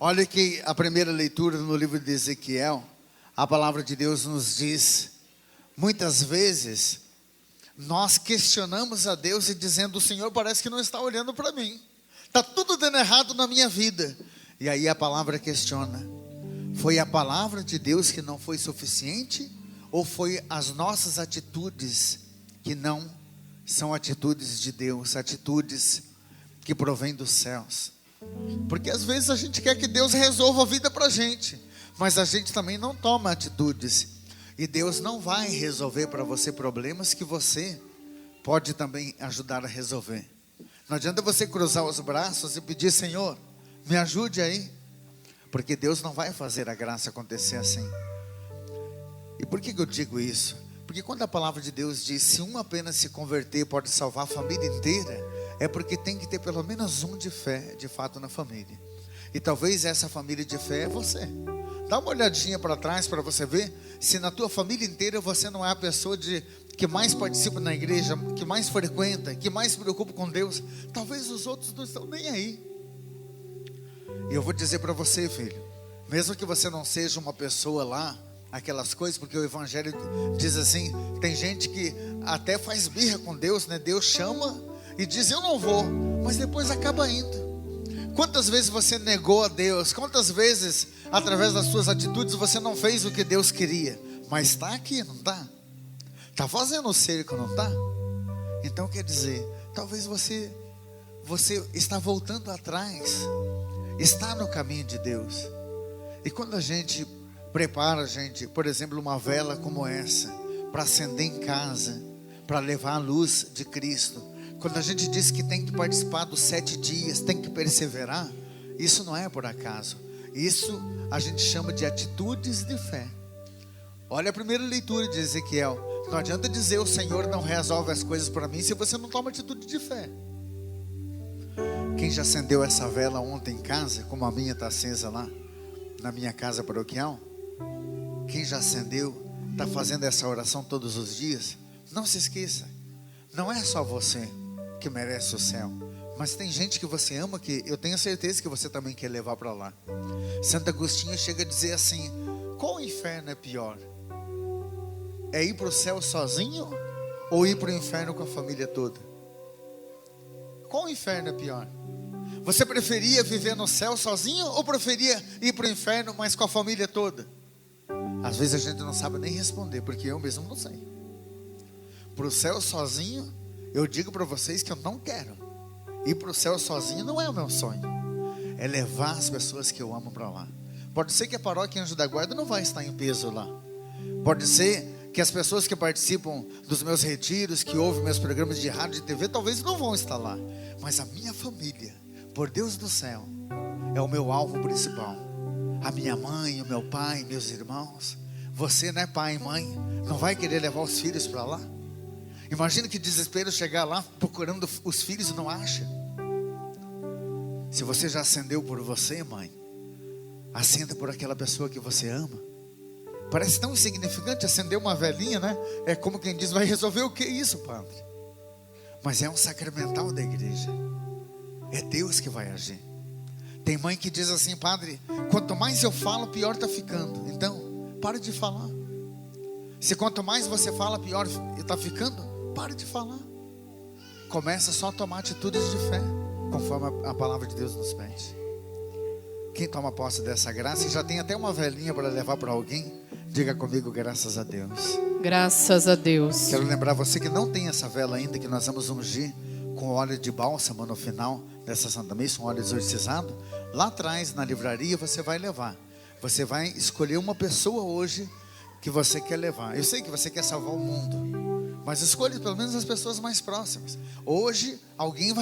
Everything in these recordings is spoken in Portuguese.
Olha que a primeira leitura no livro de Ezequiel, a palavra de Deus nos diz, muitas vezes, nós questionamos a Deus e dizendo, o Senhor parece que não está olhando para mim. Está tudo dando errado na minha vida. E aí a palavra questiona, foi a palavra de Deus que não foi suficiente? Ou foi as nossas atitudes que não são atitudes de Deus, atitudes que provêm dos céus? Porque às vezes a gente quer que Deus resolva a vida para a gente, mas a gente também não toma atitudes. E Deus não vai resolver para você problemas que você pode também ajudar a resolver. Não adianta você cruzar os braços e pedir, Senhor, me ajude aí. Porque Deus não vai fazer a graça acontecer assim. E por que eu digo isso? Porque quando a palavra de Deus diz, se um apenas se converter pode salvar a família inteira, é porque tem que ter pelo menos um de fé, de fato, na família. E talvez essa família de fé é você. Dá uma olhadinha para trás para você ver se na tua família inteira você não é a pessoa que mais participa na igreja, que mais frequenta, que mais se preocupa com Deus. Talvez os outros não estão nem aí. E eu vou dizer para você, filho, mesmo que você não seja uma pessoa lá, aquelas coisas, porque o evangelho diz assim, tem gente que até faz birra com Deus, né? Deus chama e diz, eu não vou, mas depois acaba indo. Quantas vezes você negou a Deus? Quantas vezes, através das suas atitudes, você não fez o que Deus queria? Mas está aqui, não está? Está fazendo o cerco, não está? Então quer dizer, talvez você está voltando atrás, está no caminho de Deus. E quando a gente prepara, por exemplo, uma vela como essa, para acender em casa, para levar a luz de Cristo, quando a gente diz que tem que participar dos 7 dias, tem que perseverar, isso não é por acaso. Isso a gente chama de atitudes de fé. Olha a primeira leitura de Ezequiel. Não adianta dizer o Senhor não resolve as coisas para mim se você não toma atitude de fé. Quem já acendeu essa vela ontem em casa, como a minha está acesa lá, na minha casa paroquial? Quem já acendeu, está fazendo essa oração todos os dias? Não se esqueça, não é só você que merece o céu, mas tem gente que você ama, que eu tenho certeza que você também quer levar para lá. Santo Agostinho chega a dizer assim, qual inferno é pior? É ir para o céu sozinho ou ir para o inferno com a família toda? Qual inferno é pior? Você preferia viver no céu sozinho ou preferia ir para o inferno, mas com a família toda? Às vezes a gente não sabe nem responder, porque eu mesmo não sei. Para o céu sozinho, eu digo para vocês que eu não quero. Ir para o céu sozinho não é o meu sonho. É levar as pessoas que eu amo para lá. Pode ser que a paróquia Anjo da Guarda não vai estar em peso lá. Pode ser que as pessoas que participam dos meus retiros, que ouvem meus programas de rádio e TV, talvez não vão estar lá. Mas a minha família, por Deus do céu, é o meu alvo principal. A minha mãe, o meu pai, meus irmãos. Você, né, pai e mãe, não vai querer levar os filhos para lá? Imagina que desespero chegar lá procurando os filhos e não acha. Se você já acendeu por você, mãe, acenda por aquela pessoa que você ama. Parece tão insignificante acender uma velinha, né? É como quem diz, vai resolver o que isso, padre? Mas é um sacramental da igreja. É Deus que vai agir. Tem mãe que diz assim, padre, quanto mais eu falo, pior está ficando. Então, para de falar. Se quanto mais você fala, pior está ficando, para de falar. Começa só a tomar atitudes de fé, conforme a palavra de Deus nos pede. Quem toma posse dessa graça e já tem até uma velinha para levar para alguém, diga comigo, graças a Deus. Graças a Deus. Quero lembrar você que não tem essa vela ainda, que nós vamos ungir com óleo de bálsamo no final dessa Santa Missa, um óleo exorcizado. Lá atrás, na livraria, você vai levar. Você vai escolher uma pessoa hoje que você quer levar. Eu sei que você quer salvar o mundo, mas escolha pelo menos as pessoas mais próximas. Hoje, alguém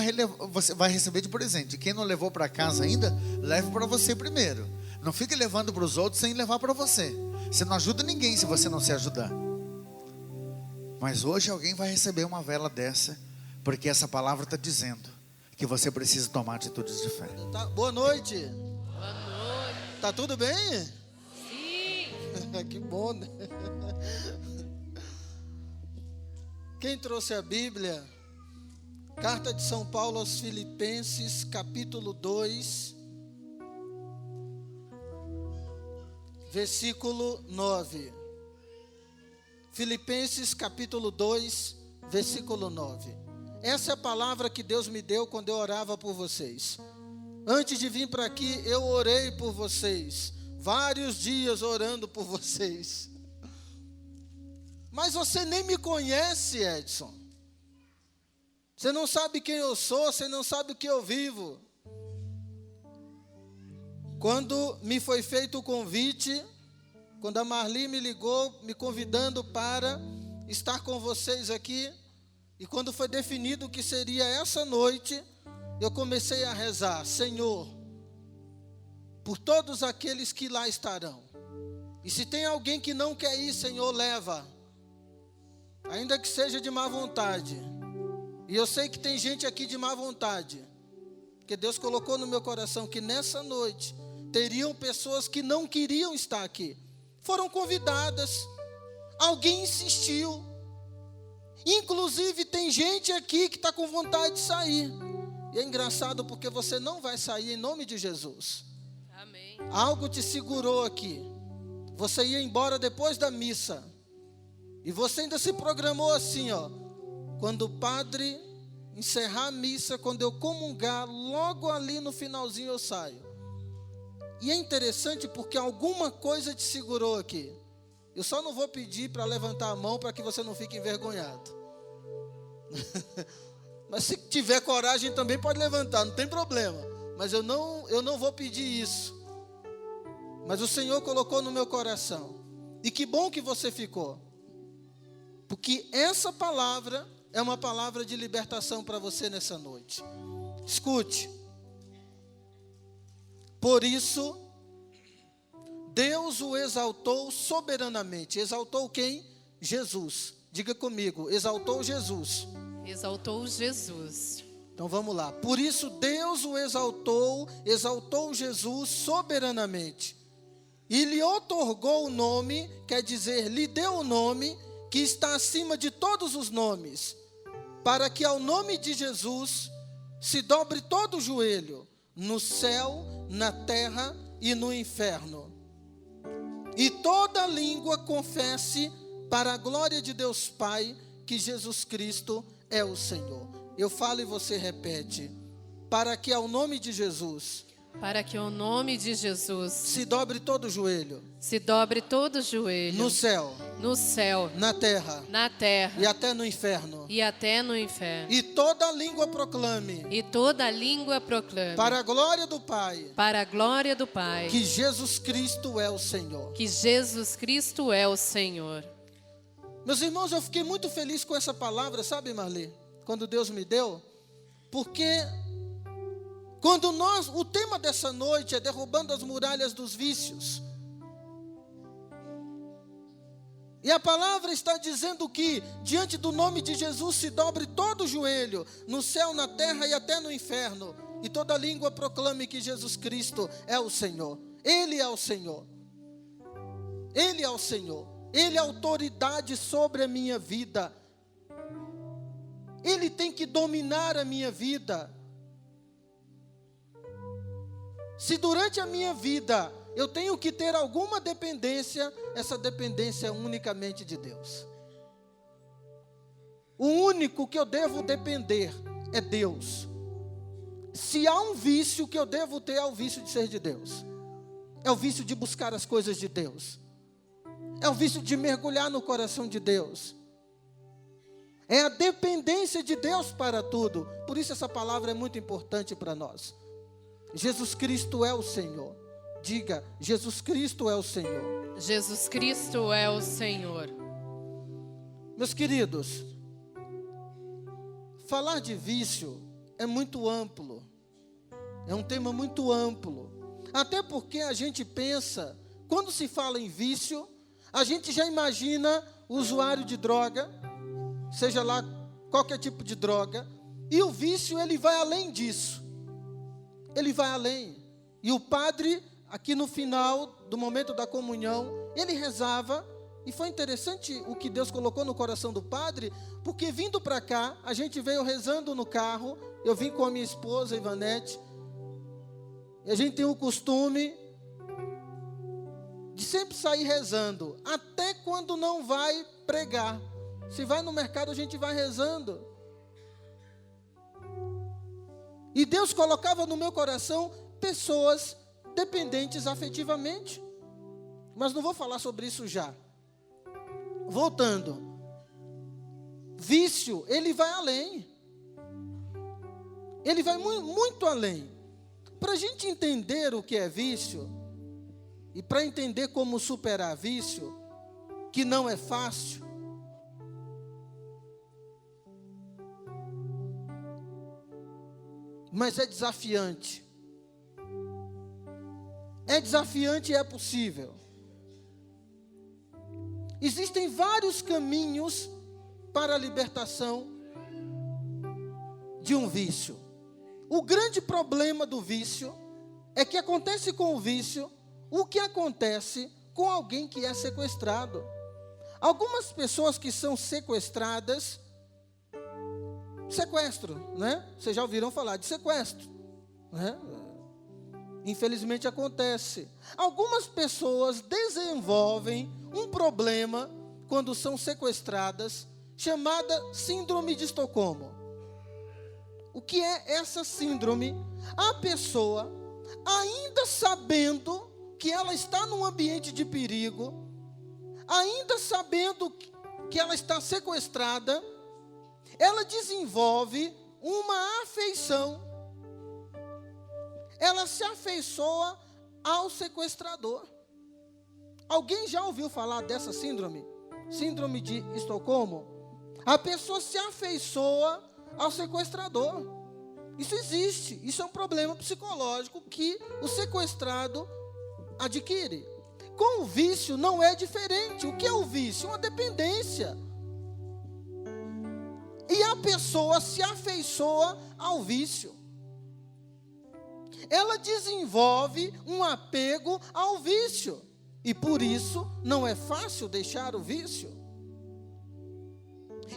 você vai receber de presente. Quem não levou para casa ainda, leve para você primeiro. Não fique levando para os outros sem levar para você. Você não ajuda ninguém se você não se ajudar. Mas hoje alguém vai receber uma vela dessa, porque essa palavra está dizendo que você precisa tomar atitudes de fé. Boa noite. Boa noite. Tá tudo bem? Sim. Que bom, né? Quem trouxe a Bíblia? Carta de São Paulo aos Filipenses, capítulo 2, versículo 9. Filipenses capítulo 2, versículo 9. Essa é a palavra que Deus me deu quando eu orava por vocês. Antes de vir para aqui, eu orei por vocês. Vários dias orando por vocês. Mas você nem me conhece, Edson. Você não sabe quem eu sou, você não sabe o que eu vivo. Quando me foi feito o convite, quando a Marli me ligou, me convidando para estar com vocês aqui, e quando foi definido que seria essa noite, eu comecei a rezar: Senhor, por todos aqueles que lá estarão. E se tem alguém que não quer ir, Senhor, leva. Ainda que seja de má vontade. E eu sei que tem gente aqui de má vontade. Porque Deus colocou no meu coração que nessa noite teriam pessoas que não queriam estar aqui. Foram convidadas. Alguém insistiu. Inclusive tem gente aqui que está com vontade de sair. E é engraçado porque você não vai sair em nome de Jesus. Amém. Algo te segurou aqui. Você ia embora depois da missa. E você ainda se programou assim, ó. Quando o padre encerrar a missa, quando eu comungar, logo ali no finalzinho eu saio. E é interessante porque alguma coisa te segurou aqui. Eu só não vou pedir para levantar a mão para que você não fique envergonhado. Mas se tiver coragem também pode levantar, não tem problema. Mas eu não vou pedir isso. Mas o Senhor colocou no meu coração. E que bom que você ficou. Porque essa palavra é uma palavra de libertação para você nessa noite. Escute. Por isso, Deus o exaltou soberanamente. Exaltou quem? Jesus. Diga comigo, exaltou Jesus. Exaltou Jesus. Então vamos lá. Por isso Deus o exaltou Jesus soberanamente. E lhe outorgou o nome, quer dizer, lhe deu o nome que está acima de todos os nomes, para que ao nome de Jesus se dobre todo o joelho, no céu, na terra e no inferno. E toda língua confesse para a glória de Deus Pai que Jesus Cristo é o Senhor. Eu falo e você repete. Para que ao nome de Jesus, Para que o nome de Jesus se dobre todo o joelho, se dobre todo o joelho no céu, na terra e até no inferno. e até no inferno. E toda língua proclame, E toda língua proclame para a glória do Pai, para a glória do Pai que Jesus Cristo é o Senhor. que Jesus Cristo é o Senhor. Meus irmãos, eu fiquei muito feliz com essa palavra, sabe, Marli? Quando Deus me deu, porque quando o tema dessa noite é derrubando as muralhas dos vícios. E a palavra está dizendo que diante do nome de Jesus se dobre todo o joelho, no céu, na terra e até no inferno, e toda língua proclame que Jesus Cristo é o Senhor. Ele é o Senhor. Ele é o Senhor. Ele é autoridade sobre a minha vida. Ele tem que dominar a minha vida. Se durante a minha vida eu tenho que ter alguma dependência, essa dependência é unicamente de Deus. O único que eu devo depender é Deus. Se há um vício que eu devo ter, é o vício de ser de Deus. É o vício de buscar as coisas de Deus. É o vício de mergulhar no coração de Deus. É a dependência de Deus para tudo. Por isso essa palavra é muito importante para nós. Jesus Cristo é o Senhor. Diga, Jesus Cristo é o Senhor. Jesus Cristo é o Senhor. Meus queridos, falar de vício é muito amplo. É um tema muito amplo. Até porque a gente pensa, quando se fala em vício, a gente já imagina o usuário de droga, seja lá qualquer tipo de droga, e o vício ele vai além disso. Ele vai além. E o padre, aqui no final do momento da comunhão, ele rezava, e foi interessante o que Deus colocou no coração do padre, porque vindo para cá, a gente veio rezando no carro, eu vim com a minha esposa, Ivanete, e a gente tem o costume de sempre sair rezando, até quando não vai pregar. Se vai no mercado, a gente vai rezando. E Deus colocava no meu coração pessoas dependentes afetivamente. Mas não vou falar sobre isso já. Voltando. Vício, ele vai além. Ele vai muito além. Para a gente entender o que é vício, e para entender como superar vício, que não é fácil, mas é desafiante. É desafiante e é possível. Existem vários caminhos para a libertação de um vício. O grande problema do vício é que acontece com o vício o que acontece com alguém que é sequestrado. Algumas pessoas que são sequestradas, sequestro, né? Vocês já ouviram falar de sequestro, né? Infelizmente acontece. Algumas pessoas desenvolvem um problema quando são sequestradas, chamada síndrome de Estocolmo. O que é essa síndrome? A pessoa, ainda sabendo que ela está num ambiente de perigo, ainda sabendo que ela está sequestrada, ela desenvolve uma afeição. Ela se afeiçoa ao sequestrador. Alguém já ouviu falar dessa síndrome? Síndrome de Estocolmo? A pessoa se afeiçoa ao sequestrador. Isso existe. Isso é um problema psicológico que o sequestrado adquire. Com o vício não é diferente. O que é o vício? Uma dependência. E a pessoa se afeiçoa ao vício. Ela desenvolve um apego ao vício. E por isso não é fácil deixar o vício.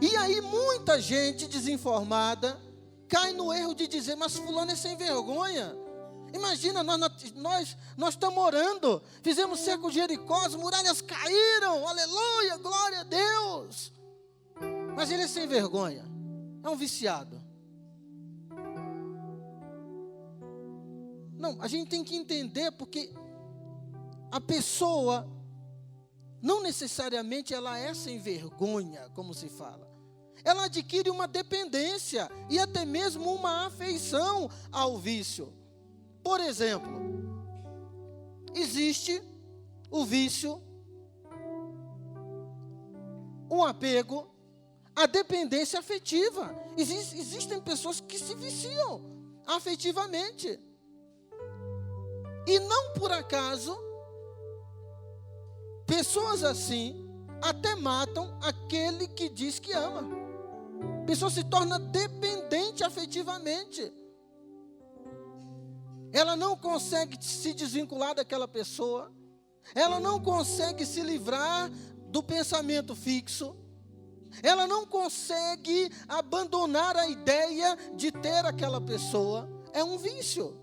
E aí muita gente desinformada cai no erro de dizer, mas fulano é sem vergonha. Imagina, nós estamos orando, fizemos cerco de Jericó, as muralhas caíram, aleluia, glória a Deus. Mas ele é sem vergonha, é um viciado. Não, a gente tem que entender, porque a pessoa, não necessariamente ela é sem vergonha, como se fala. Ela adquire uma dependência e até mesmo uma afeição ao vício. Por exemplo, existe o vício, o apego, a dependência afetiva. Existem pessoas que se viciam afetivamente. E não por acaso, pessoas assim até matam aquele que diz que ama. A pessoa se torna dependente afetivamente. Ela não consegue se desvincular daquela pessoa. Ela não consegue se livrar do pensamento fixo. Ela não consegue abandonar a ideia de ter aquela pessoa. É um vício.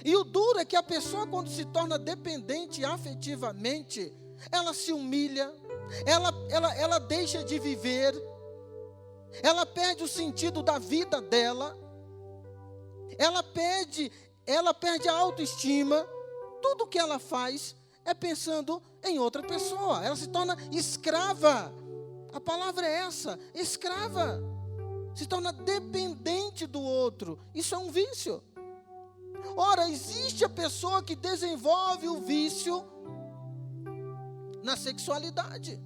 E o duro é que a pessoa, quando se torna dependente afetivamente, ela se humilha, ela deixa de viver, ela perde o sentido da vida dela, ela perde a autoestima. Tudo que ela faz é pensando em outra pessoa. Ela se torna escrava. A palavra é essa, escrava. Se torna dependente do outro. Isso é um vício. Ora, existe a pessoa que desenvolve o vício na sexualidade.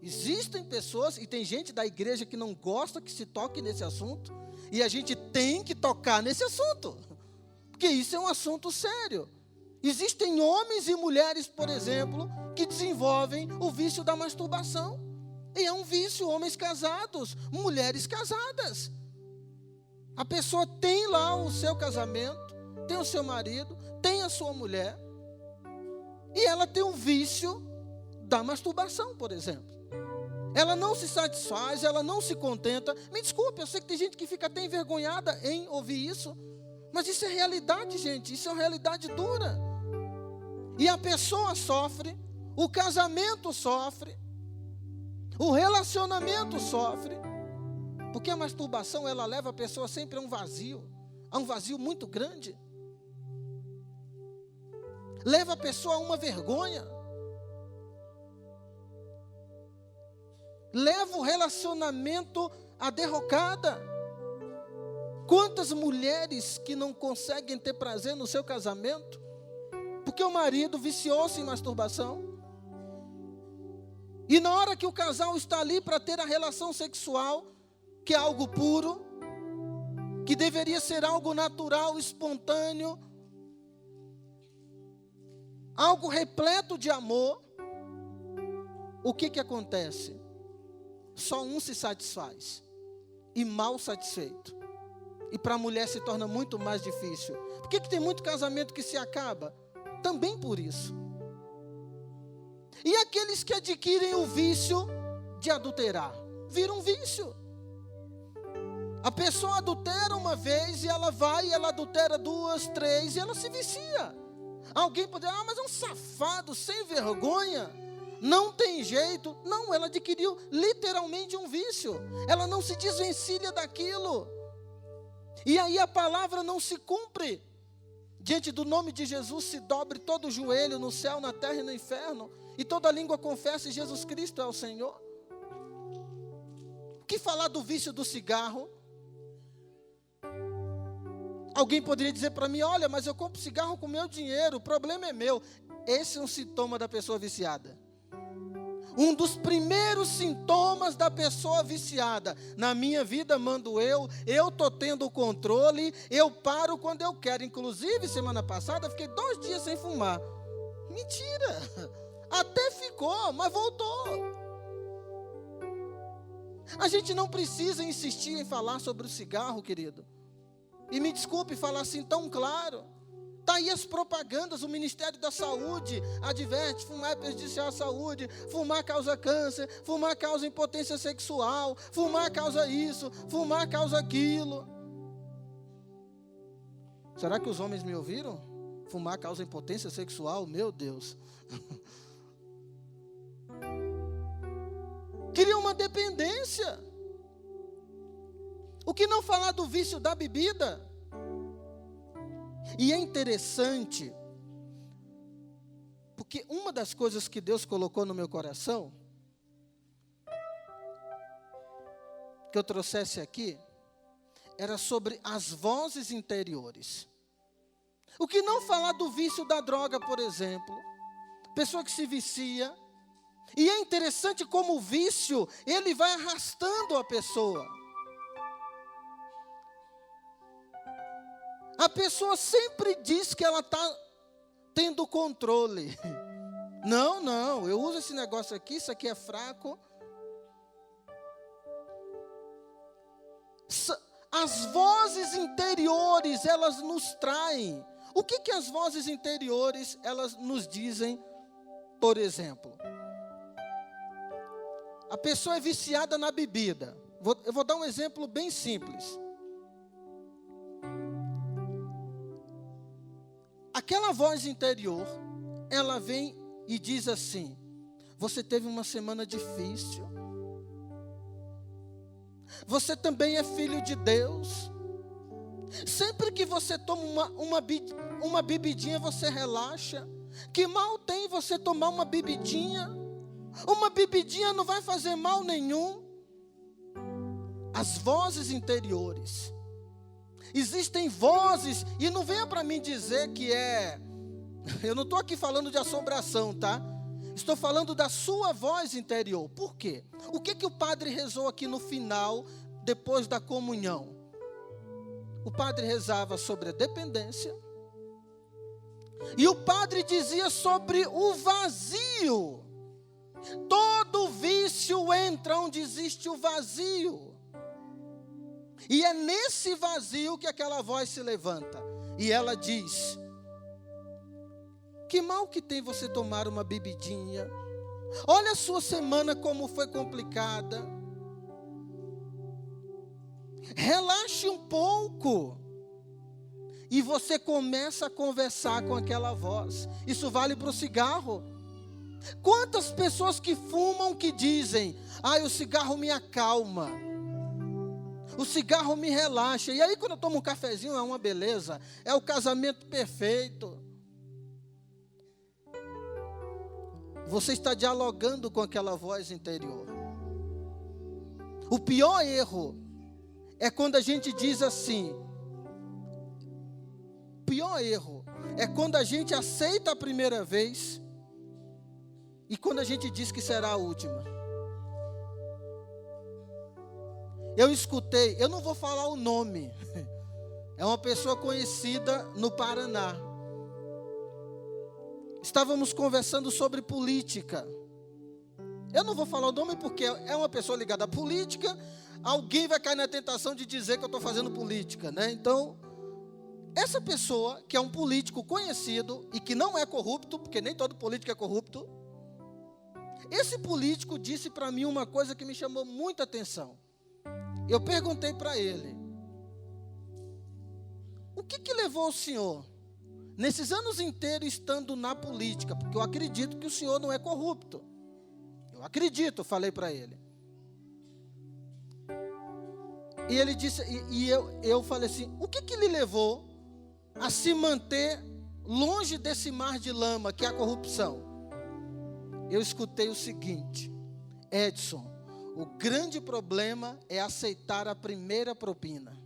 Existem pessoas, e tem gente da igreja que não gosta que se toque nesse assunto, e a gente tem que tocar nesse assunto, porque isso é um assunto sério. Existem homens e mulheres, por exemplo, que desenvolvem o vício da masturbação, e é um vício, homens casados, mulheres casadas. A pessoa tem lá o seu casamento, tem o seu marido, tem a sua mulher, e ela tem um vício da masturbação, por exemplo. Ela não se satisfaz, ela não se contenta. Me desculpe, eu sei que tem gente que fica até envergonhada em ouvir isso, mas isso é realidade, gente, isso é uma realidade dura. E a pessoa sofre, o casamento sofre, o relacionamento sofre, porque a masturbação, ela leva a pessoa sempre a um vazio muito grande. Leva a pessoa a uma vergonha. Leva o relacionamento à derrocada. Quantas mulheres que não conseguem ter prazer no seu casamento, porque o marido viciou-se em masturbação. E na hora que o casal está ali para ter a relação sexual, que é algo puro, que deveria ser algo natural, espontâneo, algo repleto de amor, o que acontece? Só um se satisfaz, e mal satisfeito. E para a mulher se torna muito mais difícil. Por que tem muito casamento que se acaba? Também por isso. E aqueles que adquirem o vício de adulterar, vira um vício. A pessoa adultera uma vez, e ela vai, e ela adultera 2, 3, e ela se vicia. Alguém poderia, mas é um safado, sem vergonha, não tem jeito. Não, ela adquiriu literalmente um vício. Ela não se desvencilha daquilo. E aí a palavra não se cumpre. Diante do nome de Jesus se dobre todo o joelho no céu, na terra e no inferno, e toda língua confesse Jesus Cristo é o Senhor. O que falar do vício do cigarro? Alguém poderia dizer para mim, olha, mas eu compro cigarro com meu dinheiro, o problema é meu. Esse é um sintoma da pessoa viciada. Um dos primeiros sintomas da pessoa viciada. Na minha vida mando eu estou tendo o controle, eu paro quando eu quero. Inclusive, semana passada, fiquei 2 dias sem fumar. Mentira! Até ficou, mas voltou. A gente não precisa insistir em falar sobre o cigarro, querido. E me desculpe falar assim tão claro. Está aí as propagandas, o Ministério da Saúde adverte, fumar é prejudicial à saúde, fumar causa câncer, fumar causa impotência sexual, fumar causa isso, fumar causa aquilo. Será que os homens me ouviram? Fumar causa impotência sexual? Meu Deus. Queria uma dependência. O que não falar do vício da bebida? E é interessante, porque uma das coisas que Deus colocou no meu coração, que eu trouxesse aqui, era sobre as vozes interiores. O que não falar do vício da droga, por exemplo, pessoa que se vicia, e é interessante como o vício, ele vai arrastando a pessoa. A pessoa sempre diz que ela está tendo controle. Não, eu uso esse negócio aqui, isso aqui é fraco. As vozes interiores, elas nos traem. O que as vozes interiores, elas nos dizem? Por exemplo, a pessoa é viciada na bebida. Eu vou dar um exemplo bem simples. Aquela voz interior, ela vem e diz assim: você teve uma semana difícil. Você também é filho de Deus. Sempre que você toma uma bebidinha, você relaxa. Que mal tem você tomar uma bebidinha? Uma bebidinha não vai fazer mal nenhum. As vozes interiores. Existem vozes, e não venha para mim dizer que eu não estou aqui falando de assombração, tá? Estou falando da sua voz interior. Por quê? O que o padre rezou aqui no final, depois da comunhão? O padre rezava sobre a dependência, e o padre dizia sobre o vazio. Todo vício entra onde existe o vazio. E é nesse vazio que aquela voz se levanta. E ela diz: que mal que tem você tomar uma bebidinha? Olha a sua semana como foi complicada. Relaxe um pouco. e você começa a conversar com aquela voz. Isso vale para o cigarro. Quantas pessoas que fumam que dizem: o cigarro me acalma, o cigarro me relaxa. E aí quando eu tomo um cafezinho é uma beleza, é o casamento perfeito. Você está dialogando com aquela voz interior. O pior erro é quando a gente diz assim. O pior erro é quando a gente aceita a primeira vez e quando a gente diz que será a última. Eu escutei, eu não vou falar o nome, é uma pessoa conhecida no Paraná. Estávamos conversando sobre política. Eu não vou falar o nome porque é uma pessoa ligada à política. Alguém vai cair na tentação de dizer que eu estou fazendo política, né? Então, essa pessoa, que é um político conhecido e que não é corrupto, porque nem todo político é corrupto, esse político disse para mim uma coisa que me chamou muita atenção. Eu perguntei para ele: o que levou o senhor, nesses anos inteiros estando na política, porque eu acredito que o senhor não é corrupto. Eu acredito, falei para ele. E ele disse, eu falei assim: o que lhe levou a se manter longe desse mar de lama que é a corrupção? Eu escutei o seguinte: Edson, o grande problema é aceitar a primeira propina.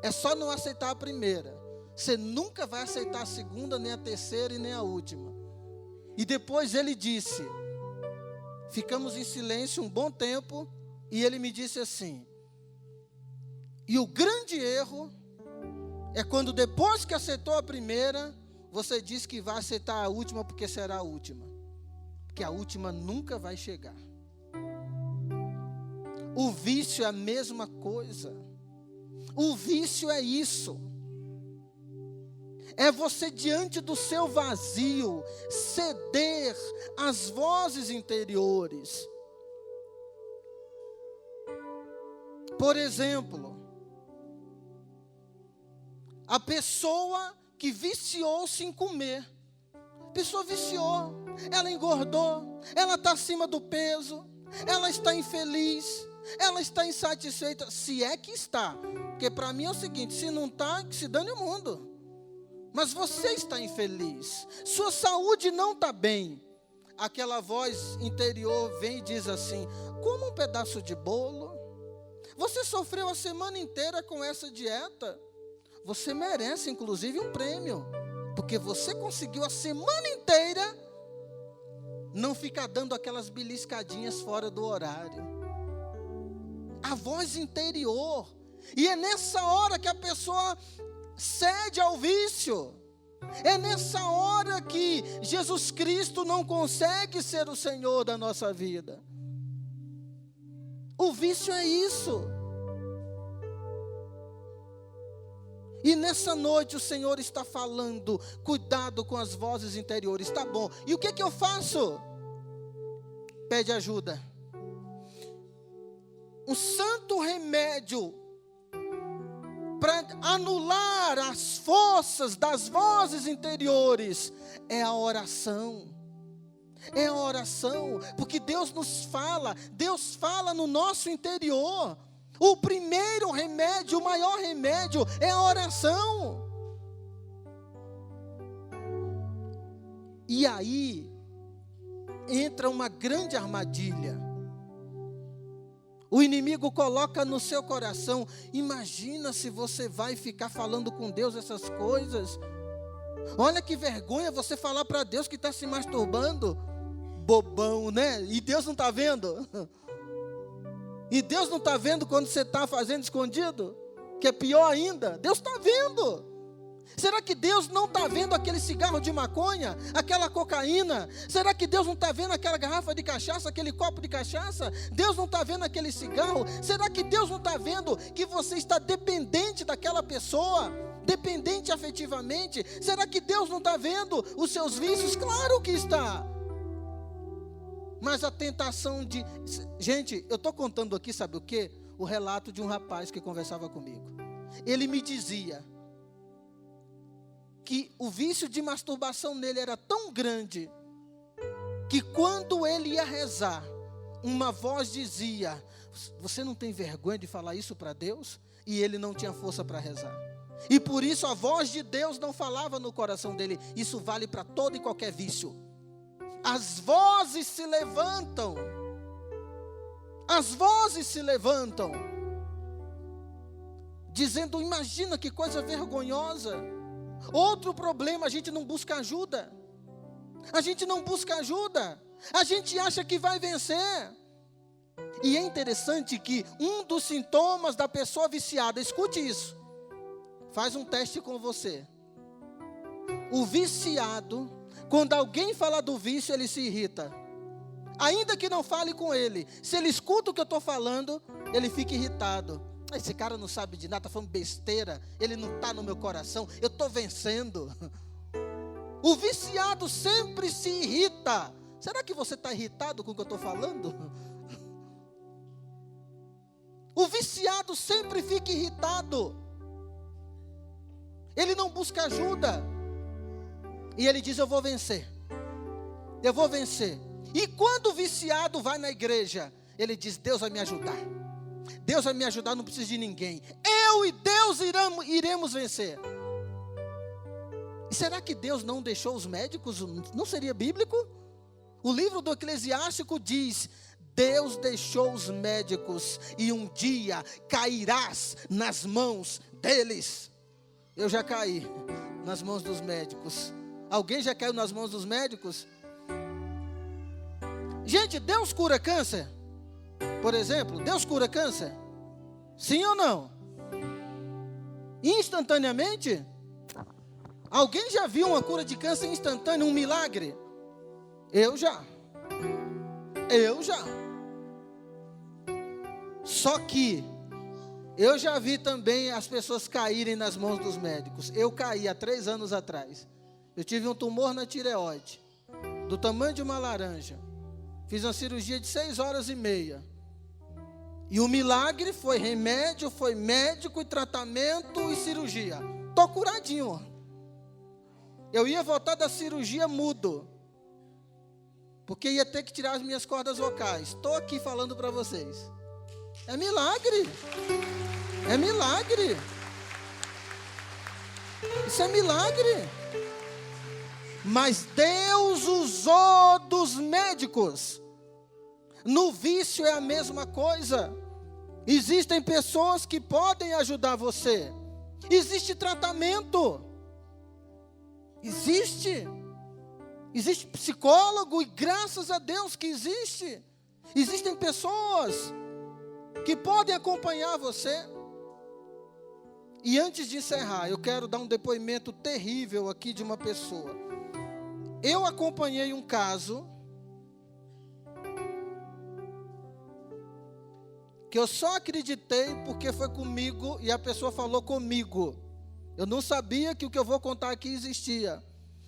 É só não aceitar a primeira. Você nunca vai aceitar a segunda, nem a terceira e nem a última. E depois ele disse, ficamos em silêncio um bom tempo, e ele me disse assim: e o grande erro é quando depois que aceitou a primeira, você diz que vai aceitar a última porque será a última. Porque a última nunca vai chegar. O vício é a mesma coisa. O vício é isso. É você, diante do seu vazio, ceder às vozes interiores. Por exemplo, a pessoa que viciou-se em comer. A pessoa viciou, ela engordou, ela está acima do peso, ela está infeliz, ela está insatisfeita, se é que está. Porque para mim é o seguinte: se não está, que se dane o mundo. Mas você está infeliz, sua saúde não está bem. Aquela voz interior vem e diz assim: coma um pedaço de bolo. Você sofreu a semana inteira com essa dieta. Você merece inclusive um prêmio, porque você conseguiu a semana inteira não ficar dando aquelas beliscadinhas fora do horário. A voz interior. E é nessa hora que a pessoa cede ao vício. É nessa hora que Jesus Cristo não consegue ser o Senhor da nossa vida. O vício é isso. E nessa noite o Senhor está falando: cuidado com as vozes interiores. Tá bom, e o que eu faço? Pede ajuda. Um santo remédio para anular as forças das vozes interiores é a oração. É a oração, porque Deus fala no nosso interior. O primeiro remédio, o maior remédio é a oração. E aí entra uma grande armadilha. O inimigo coloca no seu coração: imagina se você vai ficar falando com Deus essas coisas. Olha que vergonha você falar para Deus que está se masturbando. Bobão, né? E Deus não está vendo? E Deus não está vendo quando você está fazendo escondido? Que é pior ainda, Deus está vendo. Será que Deus não está vendo aquele cigarro de maconha, aquela cocaína? Será que Deus não está vendo aquela garrafa de cachaça, aquele copo de cachaça? Deus não está vendo aquele cigarro? Será que Deus não está vendo que você está dependente daquela pessoa? Dependente afetivamente? Será que Deus não está vendo os seus vícios? Claro que está. Mas a tentação de... Gente, eu estou contando aqui, sabe o quê? O relato de um rapaz que conversava comigo. ele me dizia que o vício de masturbação nele era tão grande, que quando ele ia rezar, uma voz dizia: você não tem vergonha de falar isso para Deus? E ele não tinha força para rezar. E por isso a voz de Deus não falava no coração dele. Isso vale para todo e qualquer vício. As vozes se levantam. As vozes se levantam, dizendo: imagina que coisa vergonhosa. Outro problema, a gente não busca ajuda. A gente não busca ajuda. A gente acha que vai vencer. E é interessante que um dos sintomas da pessoa viciada, escute isso, faz um teste com você. O viciado, quando alguém fala do vício, ele se irrita. Ainda que não fale com ele, se ele escuta o que eu estou falando, ele fica irritado. Esse cara não sabe de nada, está falando besteira, ele não está no meu coração, eu estou vencendo. O viciado sempre se irrita. Será que você está irritado com o que eu estou falando? O viciado sempre fica irritado. Ele não busca ajuda. E ele diz: eu vou vencer. Eu vou vencer. E quando o viciado vai na igreja, ele diz: Deus vai me ajudar. Deus vai me ajudar, não preciso de ninguém. Eu e Deus iremos vencer. E será que Deus não deixou os médicos? Não seria bíblico? O livro do Eclesiástico diz: Deus deixou os médicos e um dia cairás nas mãos deles. Eu já caí nas mãos dos médicos. Alguém já caiu nas mãos dos médicos? Gente, Deus cura câncer? Por exemplo, Deus cura câncer? Sim ou não? Instantaneamente? Alguém já viu uma cura de câncer instantânea, um milagre? Eu já. Só que eu já vi também as pessoas caírem nas mãos dos médicos. Eu caí há 3 anos atrás. Eu tive um tumor na tireoide, do tamanho de uma laranja. Fiz uma cirurgia de 6 horas e meia. E o milagre foi remédio, foi médico e tratamento e cirurgia. Estou curadinho. Eu ia voltar da cirurgia mudo, porque ia ter que tirar as minhas cordas vocais. Estou aqui falando para vocês. É milagre. É milagre. Isso é milagre. Mas Deus usou dos médicos. No vício é a mesma coisa. Existem pessoas que podem ajudar você. Existe tratamento. Existe psicólogo, e graças a Deus que existe. Existem pessoas que podem acompanhar você. E antes de encerrar, eu quero dar um depoimento terrível aqui de uma pessoa. Eu acompanhei um caso que eu só acreditei porque foi comigo e a pessoa falou comigo. Eu não sabia que o que eu vou contar aqui existia.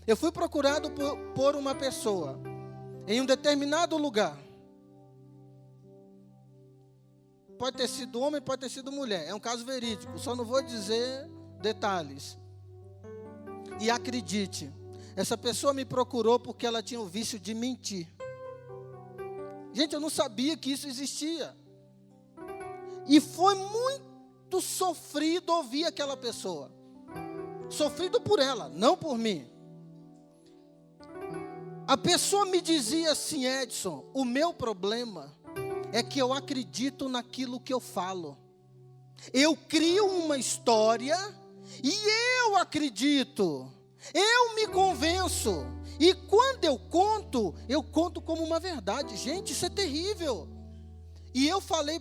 Eu fui procurado por uma pessoa em um determinado lugar. Pode ter sido homem, pode ter sido mulher. É um caso verídico, só não vou dizer detalhes. E acredite, essa pessoa me procurou porque ela tinha o vício de mentir. Gente, eu não sabia que isso existia. E foi muito sofrido ouvir aquela pessoa. Sofrido por ela, não por mim. A pessoa me dizia assim: Edson, o meu problema é que eu acredito naquilo que eu falo. Eu crio uma história e eu acredito. Eu me convenço. E quando eu conto como uma verdade. Gente, isso é terrível. E eu falei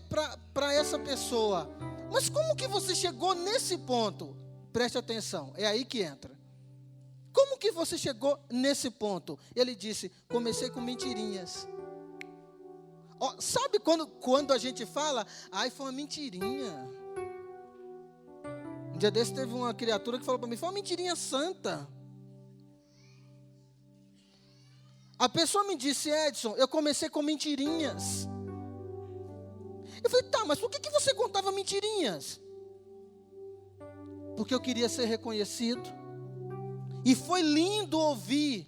para essa pessoa: mas como que você chegou nesse ponto? Preste atenção, é aí que entra. Como que você chegou nesse ponto? Ele disse: comecei com mentirinhas. Oh, sabe quando a gente fala: ai, foi uma mentirinha. Um dia desse teve uma criatura que falou para mim: foi uma mentirinha santa. A pessoa me disse: Edson, eu comecei com mentirinhas. Eu falei: tá, mas por que você contava mentirinhas? porque eu queria ser reconhecido. E foi lindo ouvir,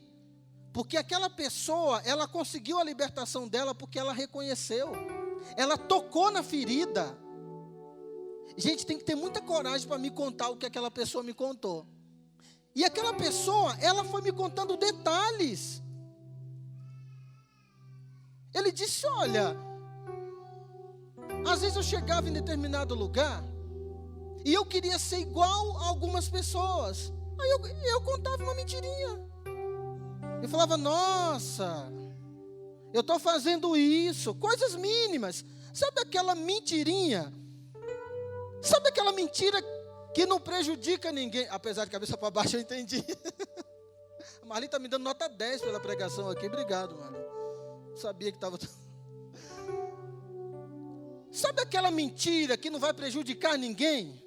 porque aquela pessoa, ela conseguiu a libertação dela porque ela reconheceu. Ela tocou na ferida. Gente, tem que ter muita coragem para me contar o que aquela pessoa me contou. E aquela pessoa, ela foi me contando detalhes. Ele disse, olha, às vezes eu chegava em determinado lugar e eu queria ser igual a algumas pessoas. Aí eu contava uma mentirinha. Eu falava, nossa, eu estou fazendo isso, coisas mínimas. Sabe aquela mentirinha? Sabe aquela mentira que não prejudica ninguém? Apesar de cabeça para baixo eu entendi. A Marli está me dando nota 10 pela pregação aqui. Obrigado, Marli. Sabia que estava... Sabe aquela mentira que não vai prejudicar ninguém?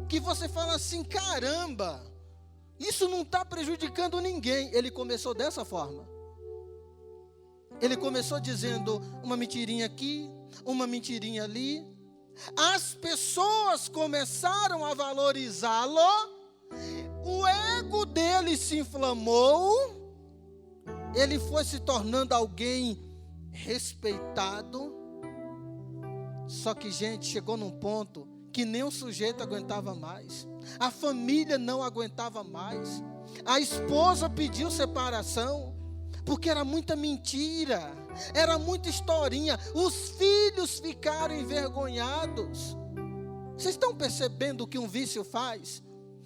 Que você fala assim, caramba, isso não está prejudicando ninguém. Ele começou dessa forma. Ele começou dizendo uma mentirinha aqui, uma mentirinha ali. As pessoas começaram a valorizá-lo. O ego dele se inflamou. Ele foi se tornando alguém respeitado. Só que, gente, chegou num ponto que nem o sujeito aguentava mais. A família não aguentava mais. A esposa pediu separação, porque era muita mentira, era muita historinha. Os filhos ficaram envergonhados. Vocês estão percebendo o que um vício faz?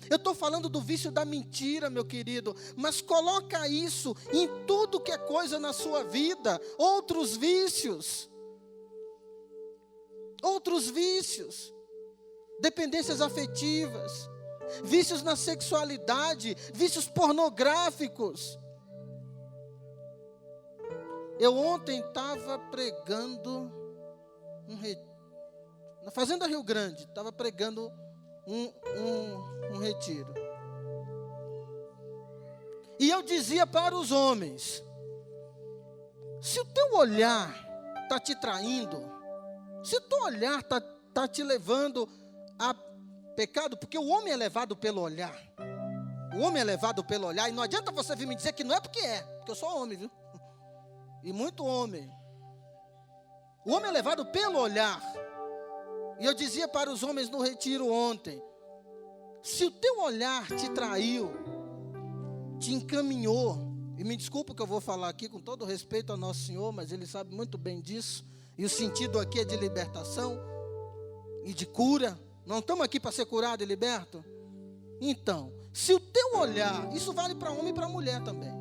Eu estou falando do vício da mentira, meu querido, mas coloca isso em tudo que é coisa na sua vida. Outros vícios, dependências afetivas, vícios na sexualidade, vícios pornográficos. Eu ontem estava pregando na Fazenda Rio Grande, estava pregando um retiro. E eu dizia para os homens, se o teu olhar está te traindo, se o teu olhar está te levando a pecado, porque o homem é levado pelo olhar. O homem é levado pelo olhar, e não adianta você vir me dizer que não é porque eu sou homem, viu? E muito homem. O homem é levado pelo olhar. E eu dizia para os homens no retiro ontem, se o teu olhar te traiu, te encaminhou, e me desculpa que eu vou falar aqui com todo respeito ao nosso Senhor, mas Ele sabe muito bem disso, e o sentido aqui é de libertação e de cura. Não estamos aqui para ser curado e liberto? Então, se o teu olhar, isso vale para homem e para mulher também,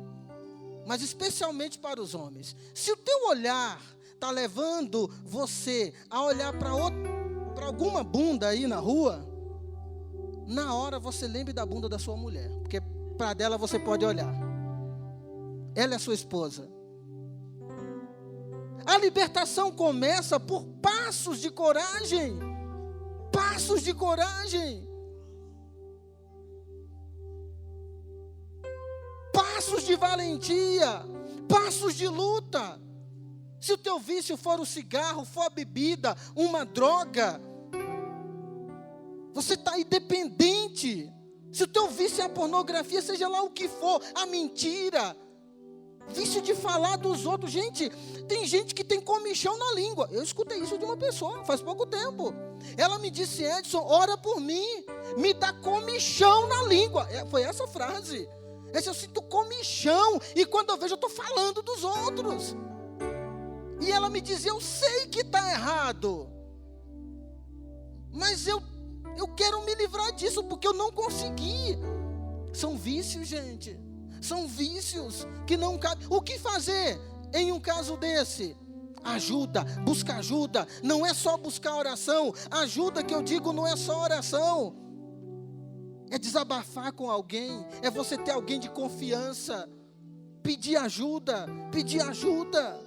mas especialmente para os homens, se o teu olhar está levando você a olhar para alguma bunda aí na rua, na hora você lembre da bunda da sua mulher, porque para dela você pode olhar. Ela é a sua esposa. A libertação começa por passos de coragem. Passos de coragem. Passos de valentia. Passos de luta. Se o teu vício for o cigarro, for a bebida, uma droga, você está aí dependente. Se o teu vício é a pornografia, seja lá o que for, a mentira, vício de falar dos outros. Gente, tem gente que tem comichão na língua. Eu escutei isso de uma pessoa faz pouco tempo. Ela me disse, Edson, ora por mim, me dá comichão na língua. Foi essa frase. Eu sinto comichão, e quando eu vejo, eu estou falando dos outros. E ela me dizia, eu sei que está errado, mas eu quero me livrar disso, porque eu não consegui. São vícios, gente. São vícios que não cabem. O que fazer em um caso desse? Ajuda, busca ajuda. Não é só buscar oração. Ajuda que eu digo não é só oração. É desabafar com alguém. É você ter alguém de confiança. Pedir ajuda. Pedir ajuda.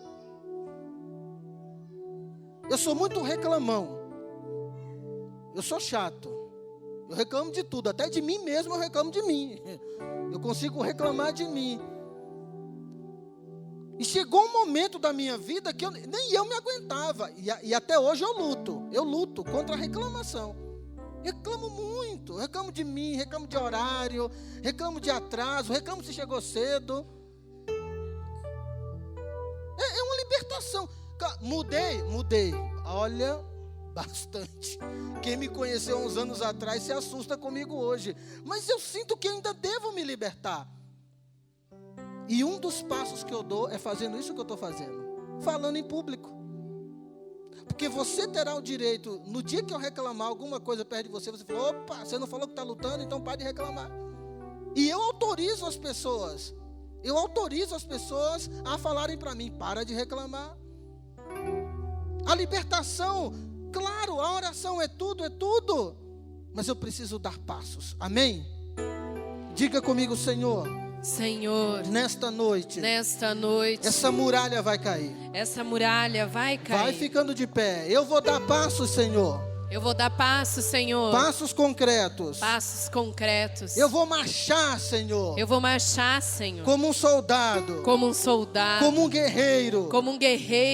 Eu sou muito reclamão. Eu sou chato. Eu reclamo de tudo. Até de mim mesmo eu reclamo de mim. Eu consigo reclamar de mim. E chegou um momento da minha vida que nem eu me aguentava. E até hoje eu luto. Eu luto contra a reclamação. Reclamo muito, reclamo de mim, reclamo de horário, reclamo de atraso, reclamo se chegou cedo. É uma libertação. Mudei. Olha, bastante. Quem me conheceu uns anos atrás se assusta comigo hoje. Mas eu sinto que ainda devo me libertar. E um dos passos que eu dou é fazendo isso que eu estou fazendo. Falando em público. Porque você terá o direito, no dia que eu reclamar alguma coisa perto de você, você falou, opa, você não falou que está lutando, então pare de reclamar. E eu autorizo as pessoas a falarem para mim, para de reclamar. A libertação, claro, a oração é tudo, mas eu preciso dar passos, amém? Diga comigo, Senhor, nesta noite, essa muralha vai cair. Vai ficando de pé. Eu vou dar passos, Senhor. Passos concretos. Eu vou marchar, Senhor. Como um soldado. Como um guerreiro.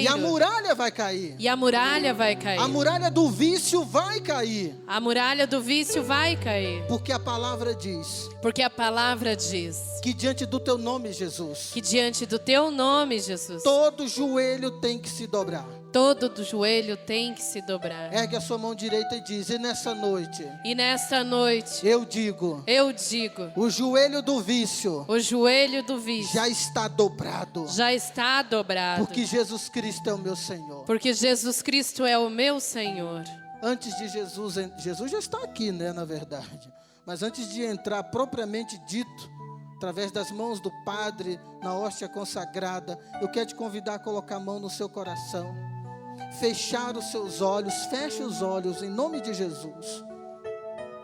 E a muralha vai cair. A muralha do vício vai cair. Porque a palavra diz. Que diante do teu nome, Jesus. Todo joelho tem que se dobrar. Ergue a sua mão direita e diz: e nessa noite eu digo, o joelho do vício já está dobrado. Porque Jesus Cristo é o meu Senhor. Antes de Jesus já está aqui, né, na verdade. Mas antes de entrar propriamente dito, através das mãos do Padre, na hóstia consagrada, eu quero te convidar a colocar a mão no seu coração. Fechar os seus olhos, feche os olhos em nome de Jesus.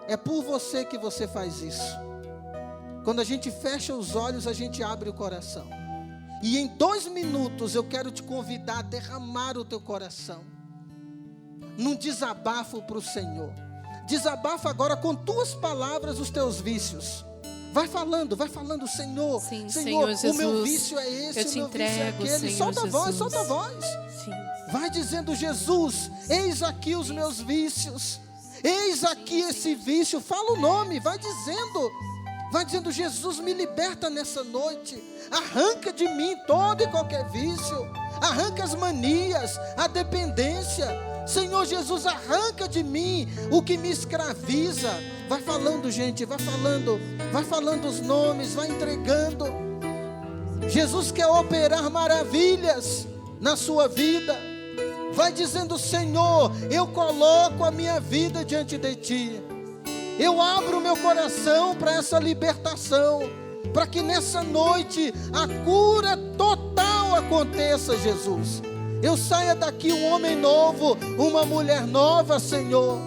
É por você que você faz isso. Quando a gente fecha os olhos, a gente abre o coração. E em 2 minutos eu quero te convidar a derramar o teu coração num desabafo para o Senhor. Desabafa agora com tuas palavras os teus vícios. Vai falando, Senhor. Sim, Senhor, Jesus, o meu vício é esse, eu te o meu vício é entrego, aquele. Senhor Solta a voz. Sim. Vai dizendo: Jesus, eis aqui os meus vícios. Eis aqui esse vício. Fala o nome, vai dizendo: Jesus, me liberta nessa noite. Arranca de mim todo e qualquer vício. Arranca as manias, a dependência. Senhor Jesus, arranca de mim o que me escraviza. Vai falando, gente, vai falando os nomes, vai entregando. Jesus quer operar maravilhas na sua vida. Vai dizendo: Senhor, eu coloco a minha vida diante de Ti. Eu abro o meu coração para essa libertação, para que nessa noite a cura total aconteça, Jesus. Eu saia daqui um homem novo, uma mulher nova, Senhor.